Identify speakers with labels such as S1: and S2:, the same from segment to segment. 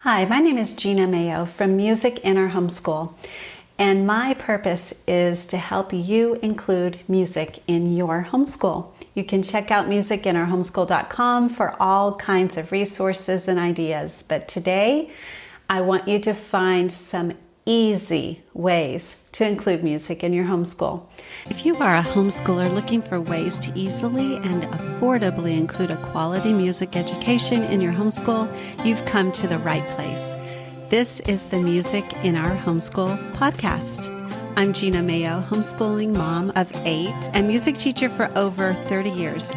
S1: Hi, my name is Gena Mayo from Music in Our Homeschool, and my purpose is to help you include music in your homeschool. You can check out musicinourhomeschool.com for all kinds of resources and ideas, but today I want you to find some easy ways to include music in your homeschool. If you are a homeschooler looking for ways to easily and affordably include a quality music education in your homeschool, you've come to the right place. This is the Music in Our Homeschool podcast. I'm Gena Mayo, homeschooling mom of 8 and music teacher for over 30 years.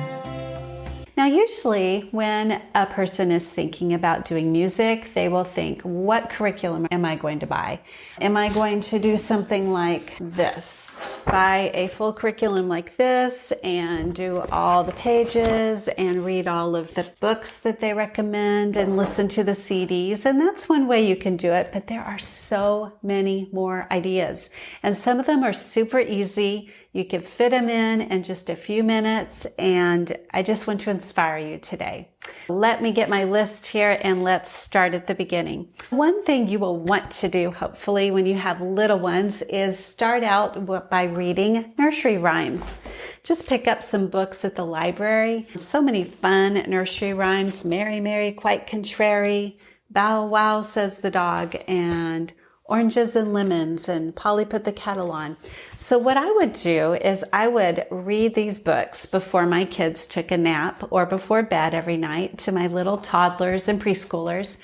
S1: Now, usually when a person is thinking about doing music, they will think, what curriculum am I going to buy? Am I going to do something like this? Buy a full curriculum like this and do all the pages and read all of the books that they recommend and listen to the CDs. And that's one way you can do it, but there are so many more ideas. And some of them are super easy. You can fit them in just a few minutes, and I just want to inspire you today. Let me get my list here and let's start at the beginning. One thing you will want to do, hopefully, when you have little ones is start out by reading nursery rhymes. Just pick up some books at the library. So many fun nursery rhymes. Mary, Mary, quite contrary. Bow wow, says the dog. And oranges and lemons, and Polly put the kettle on. So what I would do is I would read these books before my kids took a nap or before bed every night to my little toddlers and preschoolers.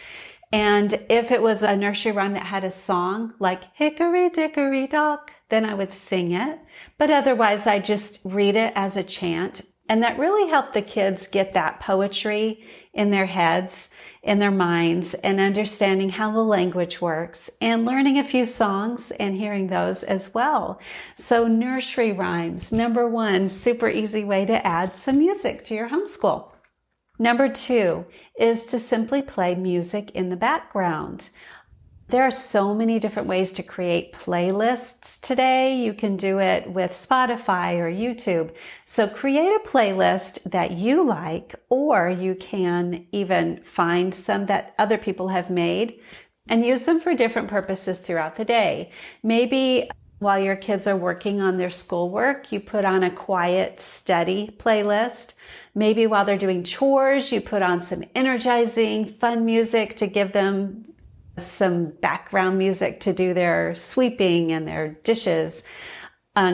S1: And if it was a nursery rhyme that had a song like Hickory Dickory Dock, then I would sing it. But otherwise, I just read it as a chant. And that really helped the kids get that poetry in their heads, in their minds, and understanding how the language works, and learning a few songs and hearing those as well. So nursery rhymes, number one, super easy way to add some music to your homeschool. Number two is to simply play music in the background. There are so many different ways to create playlists today. You can do it with Spotify or YouTube. So create a playlist that you like, or you can even find some that other people have made and use them for different purposes throughout the day. Maybe while your kids are working on their schoolwork, you put on a quiet study playlist. Maybe while they're doing chores, you put on some energizing, fun music to give them some background music to do their sweeping and their dishes,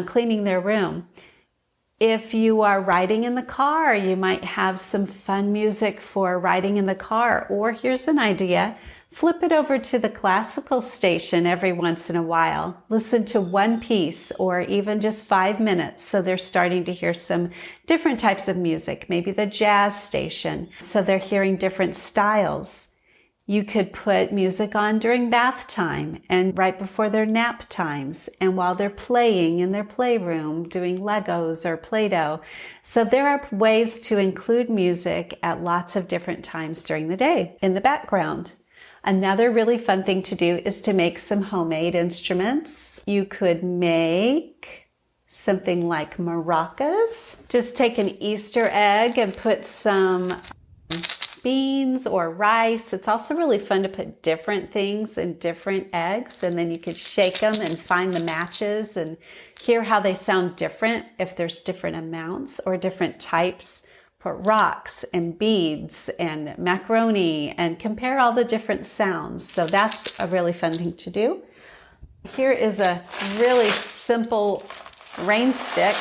S1: cleaning their room. If you are riding in the car, you might have some fun music for riding in the car. Or here's an idea, flip it over to the classical station every once in a while. Listen to one piece or even just 5 minutes. So they're starting to hear some different types of music, maybe the jazz station. So they're hearing different styles. You could put music on during bath time and right before their nap times and while they're playing in their playroom, doing Legos or Play-Doh. So there are ways to include music at lots of different times during the day in the background. Another really fun thing to do is to make some homemade instruments. You could make something like maracas. Just take an Easter egg and put some beans or rice. It's also really fun to put different things in different eggs, and then you could shake them and find the matches and hear how they sound different if there's different amounts or different types. Put rocks and beads and macaroni and compare all the different sounds. So that's a really fun thing to do. Here is a really simple rain stick.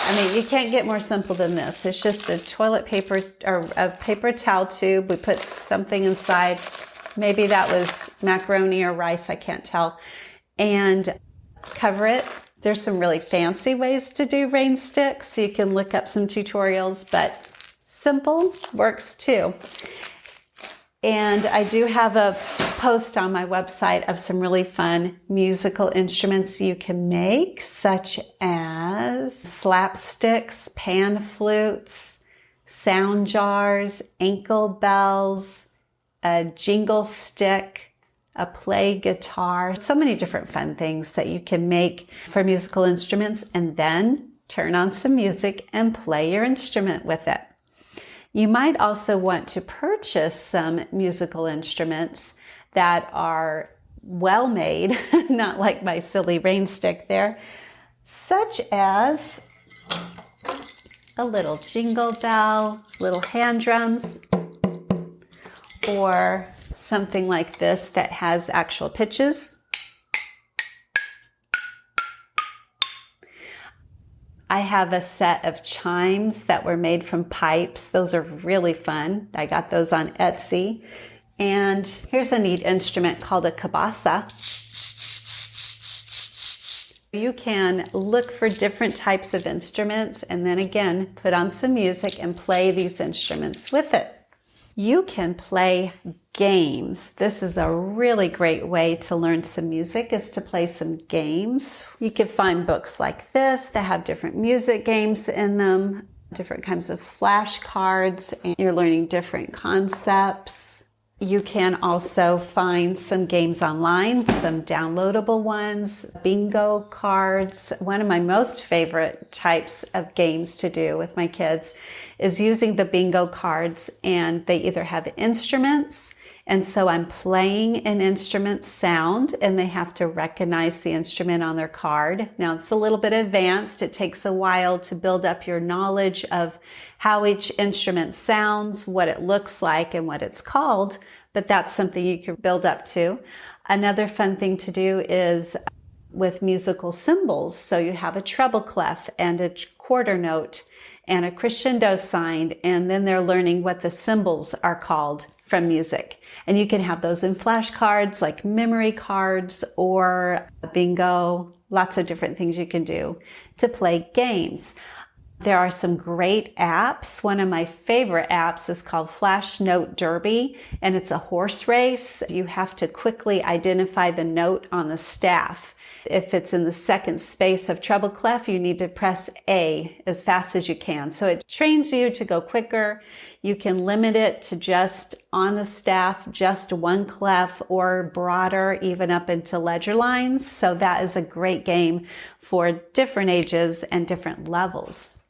S1: I mean, you can't get more simple than this. It's just a toilet paper or a paper towel tube. We put something inside. Maybe that was macaroni or rice. I can't tell. And cover it. There's some really fancy ways to do rain sticks. So you can look up some tutorials, but simple works too. And I do have a post on my website of some really fun musical instruments you can make, such as slapsticks, pan flutes, sound jars, ankle bells, a jingle stick, a play guitar. So many different fun things that you can make for musical instruments, and then turn on some music and play your instrument with it. You might also want to purchase some musical instruments that are well made, not like my silly rain stick there, such as a little jingle bell, little hand drums, or something like this that has actual pitches. I have a set of chimes that were made from pipes. Those are really fun. I got those on Etsy. And here's a neat instrument called a cabasa. You can look for different types of instruments and then again, put on some music and play these instruments with it. You can play games. This is a really great way to learn some music, is to play some games. You can find books like this that have different music games in them, different kinds of flashcards, and you're learning different concepts. You can also find some games online, some downloadable ones, bingo cards. One of my most favorite types of games to do with my kids is using the bingo cards, and they either have instruments, and so I'm playing an instrument sound and they have to recognize the instrument on their card. Now it's a little bit advanced. It takes a while to build up your knowledge of how each instrument sounds, what it looks like, and what it's called, but that's something you can build up to. Another fun thing to do is with musical symbols. So you have a treble clef and a quarter note and a crescendo sign, and then they're learning what the symbols are called from music. And you can have those in flashcards like memory cards or bingo, lots of different things you can do to play games. There are some great apps. One of my favorite apps is called Flash Note Derby, and it's a horse race. You have to quickly identify the note on the staff. If it's in the second space of treble clef, you need to press A as fast as you can. So it trains you to go quicker. You can limit it to just on the staff, just one clef, or broader, even up into ledger lines. So that is a great game for different ages and different levels.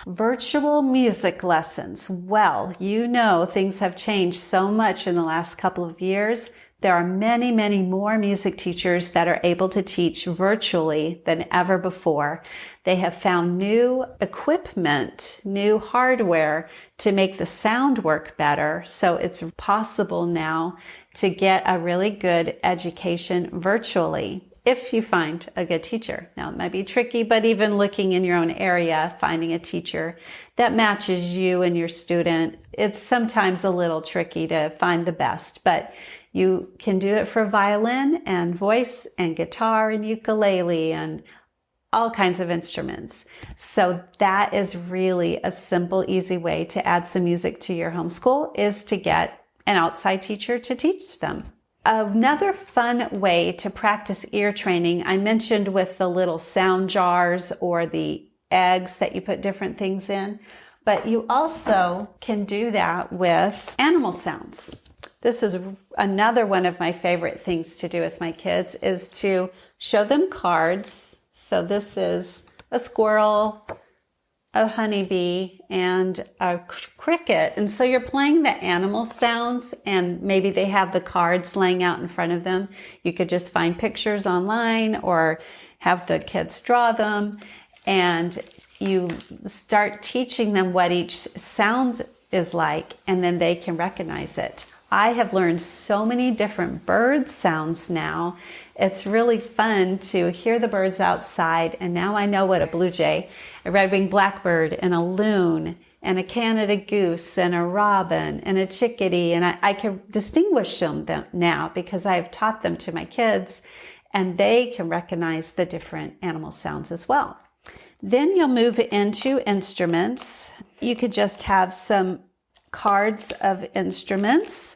S1: Virtual music lessons. Well, you know, things have changed so much in the last couple of years. There are many, many more music teachers that are able to teach virtually than ever before. They have found new equipment, new hardware to make the sound work better. So it's possible now to get a really good education virtually if you find a good teacher. Now, it might be tricky, but even looking in your own area, finding a teacher that matches you and your student, it's sometimes a little tricky to find the best, but you can do it for violin and voice and guitar and ukulele and all kinds of instruments. So that is really a simple, easy way to add some music to your homeschool, is to get an outside teacher to teach them. Another fun way to practice ear training, I mentioned with the little sound jars or the eggs that you put different things in, but you also can do that with animal sounds. This is another one of my favorite things to do with my kids, is to show them cards. So this is a squirrel, a honeybee, and a cricket. And so you're playing the animal sounds, and maybe they have the cards laying out in front of them. You could just find pictures online or have the kids draw them, and you start teaching them what each sound is like, and then they can recognize it. I have learned so many different bird sounds now. It's really fun to hear the birds outside, and now I know what a blue jay, a red-winged blackbird, and a loon, and a Canada goose, and a robin, and a chickadee, and I can distinguish them now because I have taught them to my kids, and they can recognize the different animal sounds as well. Then you'll move into instruments. You could just have some cards of instruments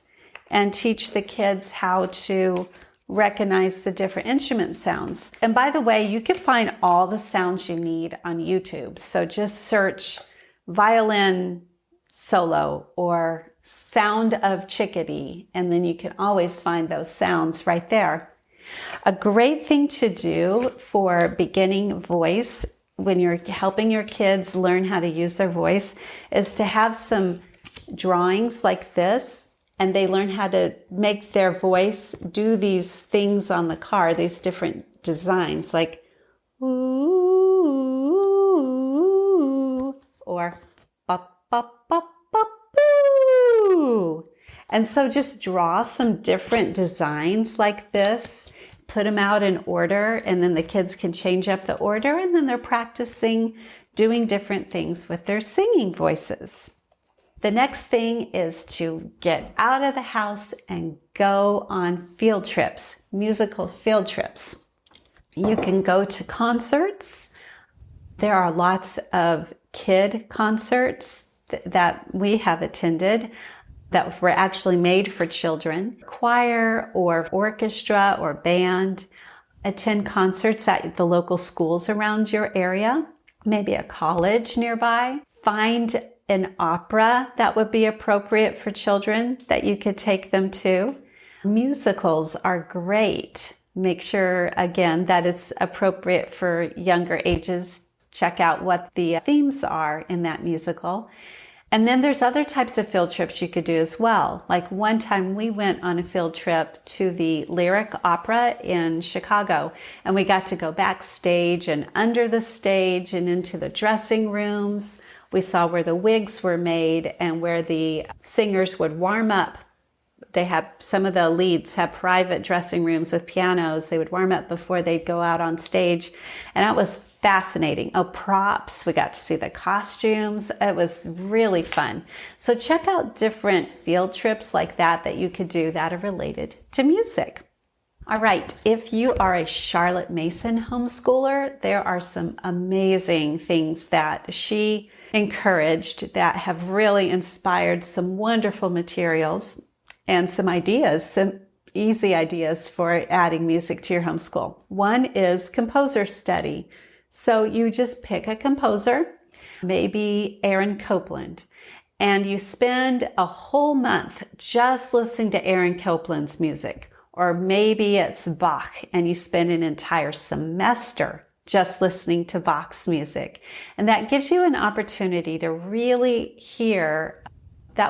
S1: and teach the kids how to recognize the different instrument sounds. And by the way, you can find all the sounds you need on YouTube. So just search violin solo or sound of chickadee, and then you can always find those sounds right there. A great thing to do for beginning voice when you're helping your kids learn how to use their voice is to have some drawings like this, and they learn how to make their voice do these things on the car, these different designs, like ooh, or bop, bop, bop, bop, boo. And so just draw some different designs like this, put them out in order, and then the kids can change up the order, and then they're practicing doing different things with their singing voices. The next thing is to get out of the house and go on field trips, musical field trips. You can go to concerts. There are lots of kid concerts that we have attended that were actually made for children. Choir or orchestra or band. Attend concerts at the local schools around your area, maybe a college nearby. Find an opera that would be appropriate for children that you could take them to. Musicals are great. Make sure, again, that it's appropriate for younger ages. Check out what the themes are in that musical. And then there's other types of field trips you could do as well. Like one time we went on a field trip to the Lyric Opera in Chicago, and we got to go backstage and under the stage and into the dressing rooms. We saw where the wigs were made and where the singers would warm up. They have, some of the leads have private dressing rooms with pianos. They would warm up before they'd go out on stage. And that was fascinating. Oh, props. We got to see the costumes. It was really fun. So check out different field trips like that you could do that are related to music. All right, if you are a Charlotte Mason homeschooler, there are some amazing things that she encouraged that have really inspired some wonderful materials and some ideas, some easy ideas for adding music to your homeschool. One is composer study. So you just pick a composer, maybe Aaron Copland, and you spend a whole month just listening to Aaron Copland's music. Or maybe it's Bach and you spend an entire semester just listening to Bach's music. And that gives you an opportunity to really hear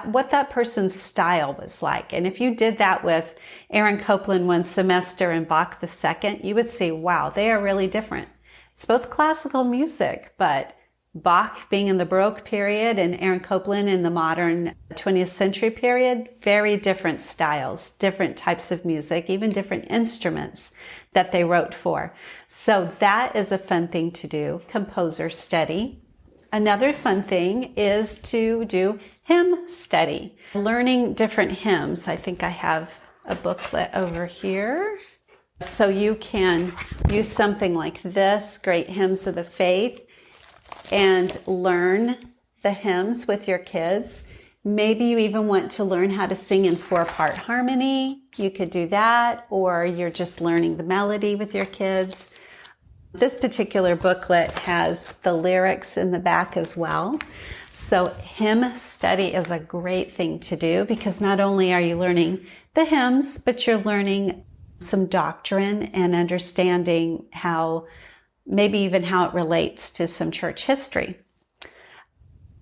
S1: what that person's style was like. And if you did that with Aaron Copland one semester and Bach the second, you would see, wow, they are really different. It's both classical music, but Bach being in the Baroque period and Aaron Copland in the modern 20th century period, very different styles, different types of music, even different instruments that they wrote for. So that is a fun thing to do, composer study. Another fun thing is to do hymn study, learning different hymns. I think I have a booklet over here. So you can use something like this, Great Hymns of the Faith, and learn the hymns with your kids. Maybe you even want to learn how to sing in 4-part harmony. You could do that, or you're just learning the melody with your kids. This particular booklet has the lyrics in the back as well. So hymn study is a great thing to do because not only are you learning the hymns, but you're learning some doctrine and understanding how, maybe even how it relates to some church history.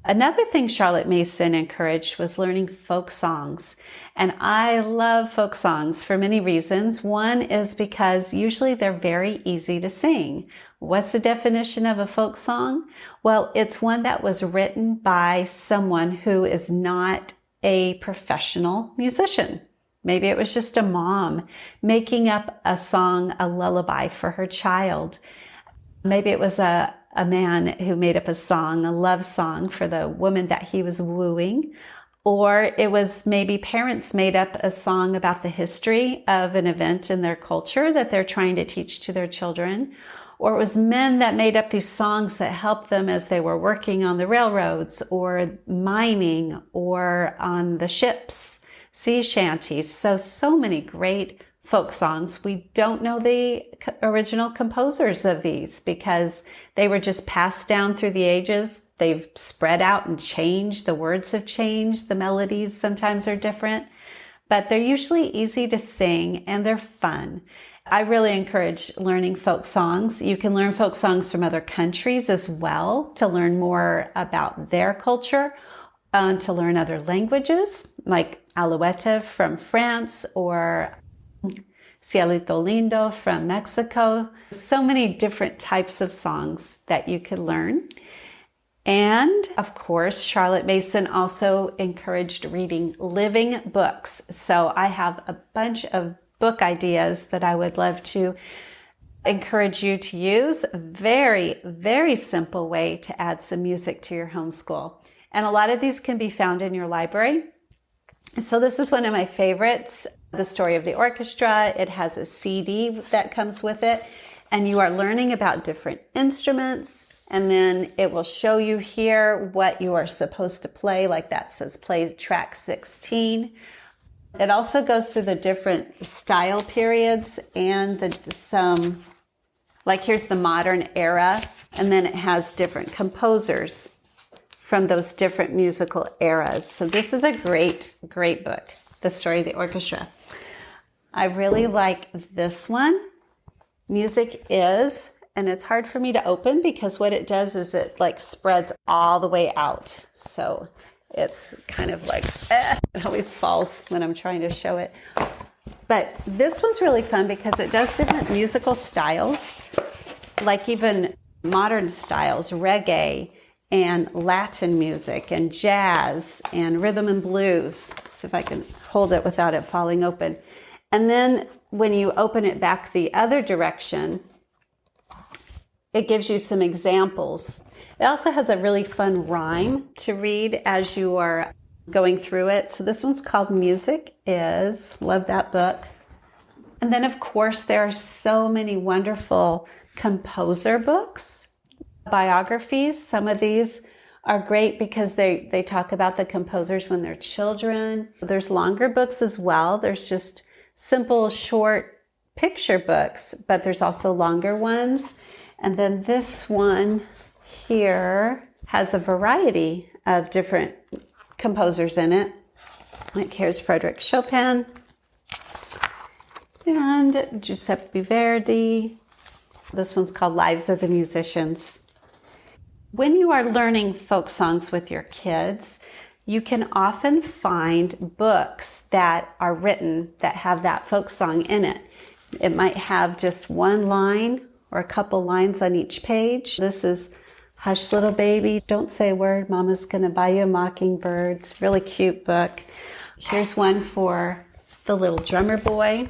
S1: Another thing Charlotte Mason encouraged was learning folk songs. And I love folk songs for many reasons. One is because usually they're very easy to sing. What's the definition of a folk song? Well, it's one that was written by someone who is not a professional musician. Maybe it was just a mom making up a song, a lullaby for her child. Maybe it was a man who made up a song, a love song for the woman that he was wooing. Or it was maybe parents made up a song about the history of an event in their culture that they're trying to teach to their children. Or it was men that made up these songs that helped them as they were working on the railroads or mining or on the ships, sea shanties. So many great folk songs. We don't know the original composers of these because they were just passed down through the ages. They've spread out and changed. The words have changed. The melodies sometimes are different, but they're usually easy to sing and they're fun. I really encourage learning folk songs. You can learn folk songs from other countries as well to learn more about their culture. to learn other languages, like Alouette from France or Cielito Lindo from Mexico. So many different types of songs that you could learn. And of course, Charlotte Mason also encouraged reading living books. So I have a bunch of book ideas that I would love to encourage you to use. Very, very simple way to add some music to your homeschool. And a lot of these can be found in your library. So this is one of my favorites, The Story of the Orchestra. It has a CD that comes with it, and you are learning about different instruments. And then it will show you here what you are supposed to play, like that says play track 16. It also goes through the different style periods and some, like here's the modern era, and then it has different composers from those different musical eras. So this is a great, great book, The Story of the Orchestra. I really like this one, Music Is, and it's hard for me to open because what it does is it like spreads all the way out. So it's kind of like, it always falls when I'm trying to show it. But this one's really fun because it does different musical styles, like even modern styles, reggae and Latin music and jazz and rhythm and blues. See if I can hold it without it falling open. And then when you open it back the other direction, it gives you some examples. It also has a really fun rhyme to read as you are going through it. So this one's called Music Is. Love that book. And then, of course, there are so many wonderful composer books, biographies. Some of these are great because they talk about the composers when they're children. There's longer books as well. There's just simple, short picture books, but there's also longer ones. And then this one here has a variety of different composers in it. Like here's Frédéric Chopin and Giuseppe Verdi. This one's called Lives of the Musicians. When you are learning folk songs with your kids, you can often find books that are written that have that folk song in it. It might have just one line or a couple lines on each page. This is Hush Little Baby, Don't Say a Word, Mama's Gonna Buy You a Mockingbird. It's a really cute book. Here's one for the little drummer boy.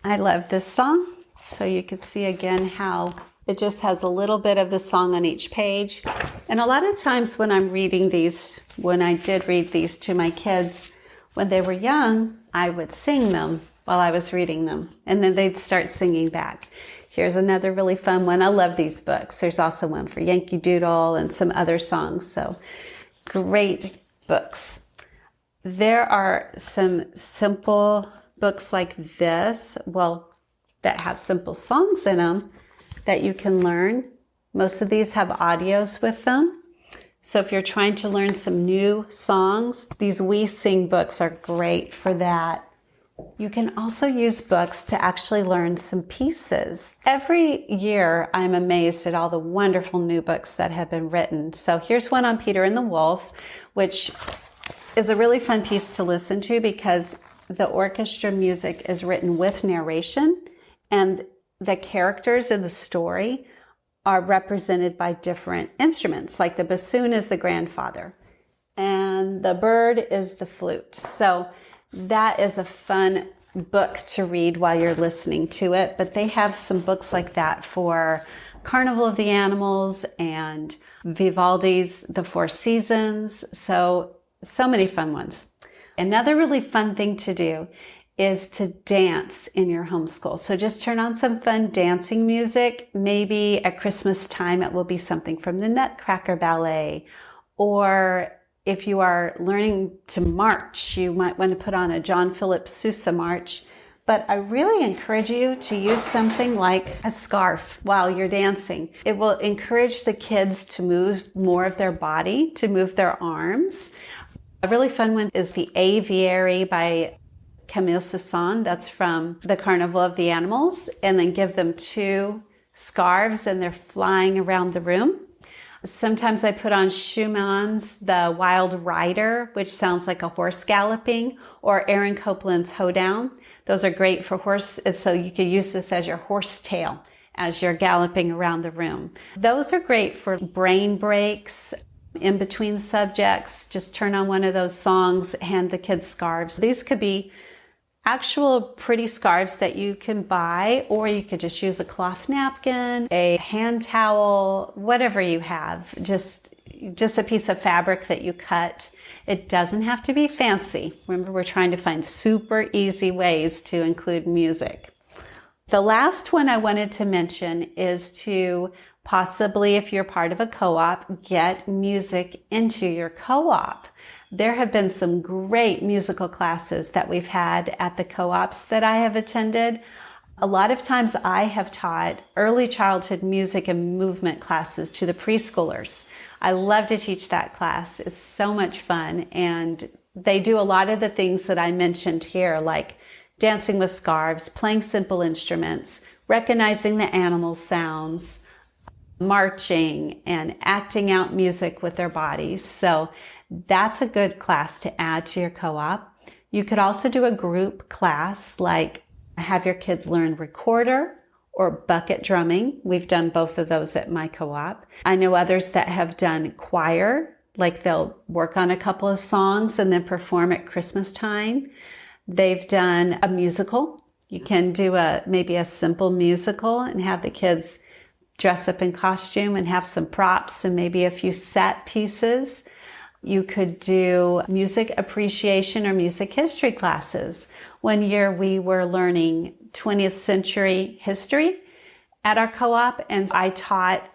S1: I love this song. So you can see again how it just has a little bit of the song on each page. And a lot of times when I'm reading these, when I did read these to my kids when they were young, I would sing them while I was reading them. And then they'd start singing back. Here's another really fun one. I love these books. There's also one for Yankee Doodle and some other songs. So great books. There are some simple books like this, well, that have simple songs in them that you can learn. Most of these have audios with them. So if you're trying to learn some new songs, these We Sing books are great for that. You can also use books to actually learn some pieces. Every year, I'm amazed at all the wonderful new books that have been written. So here's one on Peter and the Wolf, which is a really fun piece to listen to because the orchestra music is written with narration and the characters in the story are represented by different instruments. Like the bassoon is the grandfather and the bird is the flute. So that is a fun book to read while you're listening to it, but they have some books like that for Carnival of the Animals and Vivaldi's The Four Seasons. So many fun ones. Another really fun thing to do is to dance in your homeschool. So just turn on some fun dancing music. Maybe at Christmas time, it will be something from the Nutcracker Ballet, or if you are learning to march, you might want to put on a John Philip Sousa march. But I really encourage you to use something like a scarf while you're dancing. It will encourage the kids to move more of their body, to move their arms. A really fun one is The Aviary by Camille Saint-Saëns. That's from the Carnival of the Animals. And then give them 2 scarves and they're flying around the room. Sometimes I put on Schumann's The Wild Rider, which sounds like a horse galloping, or Aaron Copland's Hoedown. Those are great for horse, so you could use this as your horse tail as you're galloping around the room. Those are great for brain breaks, in between subjects. Just turn on one of those songs, hand the kids scarves. These could be actual pretty scarves that you can buy, or you could just use a cloth napkin, a hand towel, whatever you have, just a piece of fabric that you cut. It doesn't have to be fancy. Remember, we're trying to find super easy ways to include music. The last one I wanted to mention is to possibly, if you're part of a co-op, get music into your co-op. There have been some great musical classes that we've had at the co-ops that I have attended. A lot of times I have taught early childhood music and movement classes to the preschoolers. I love to teach that class. It's so much fun, and they do a lot of the things that I mentioned here, like dancing with scarves, playing simple instruments, recognizing the animal sounds, marching, and acting out music with their bodies. So that's a good class to add to your co-op. You could also do a group class, like have your kids learn recorder or bucket drumming. We've done both of those at my co-op. I know others that have done choir, like they'll work on a couple of songs and then perform at Christmas time. They've done a musical. You can do maybe a simple musical and have the kids dress up in costume and have some props and maybe a few set pieces. You could do music appreciation or music history classes. One year we were learning 20th century history at our co-op, and I taught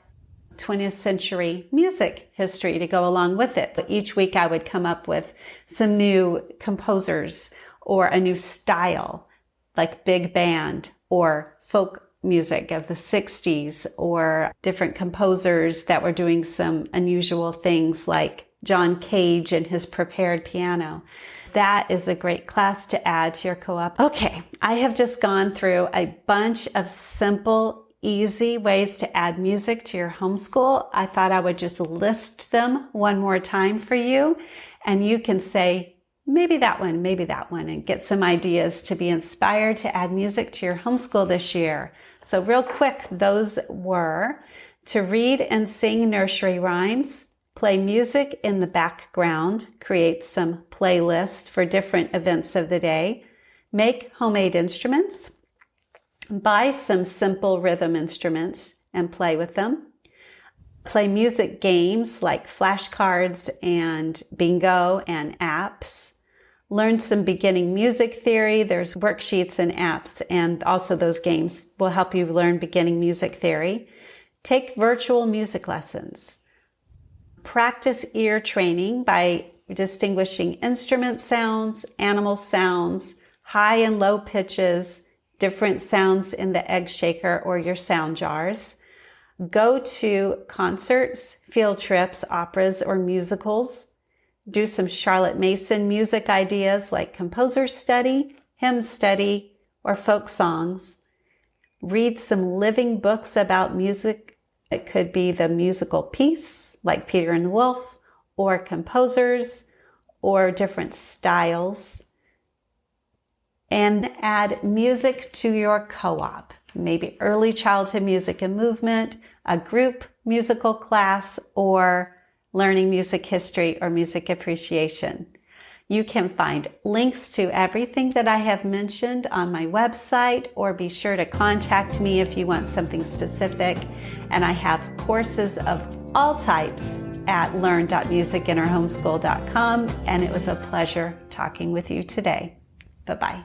S1: 20th century music history to go along with it. So each week I would come up with some new composers or a new style, like big band or folk music of the 60s, or different composers that were doing some unusual things like John Cage and his prepared piano. That is a great class to add to your co-op. Okay, I have just gone through a bunch of simple, easy ways to add music to your homeschool. I thought I would just list them one more time for you, and you can say, maybe that one, and get some ideas to be inspired to add music to your homeschool this year. So real quick, those were to read and sing nursery rhymes, play music in the background, create some playlists for different events of the day, make homemade instruments, buy some simple rhythm instruments and play with them, play music games like flashcards and bingo and apps, learn some beginning music theory. There's worksheets and apps, and also those games will help you learn beginning music theory. Take virtual music lessons. Practice ear training by distinguishing instrument sounds, animal sounds, high and low pitches, different sounds in the egg shaker or your sound jars. Go to concerts, field trips, operas, or musicals. Do some Charlotte Mason music ideas like composer study, hymn study, or folk songs. Read some living books about music. It could be the musical piece like Peter and the Wolf, or composers, or different styles. And add music to your co-op, maybe early childhood music and movement, a group musical class, or learning music history or music appreciation. You can find links to everything that I have mentioned on my website, or be sure to contact me if you want something specific. And I have courses of all types at learn.musicinnerhomeschool.com. And it was a pleasure talking with you today. Bye-bye.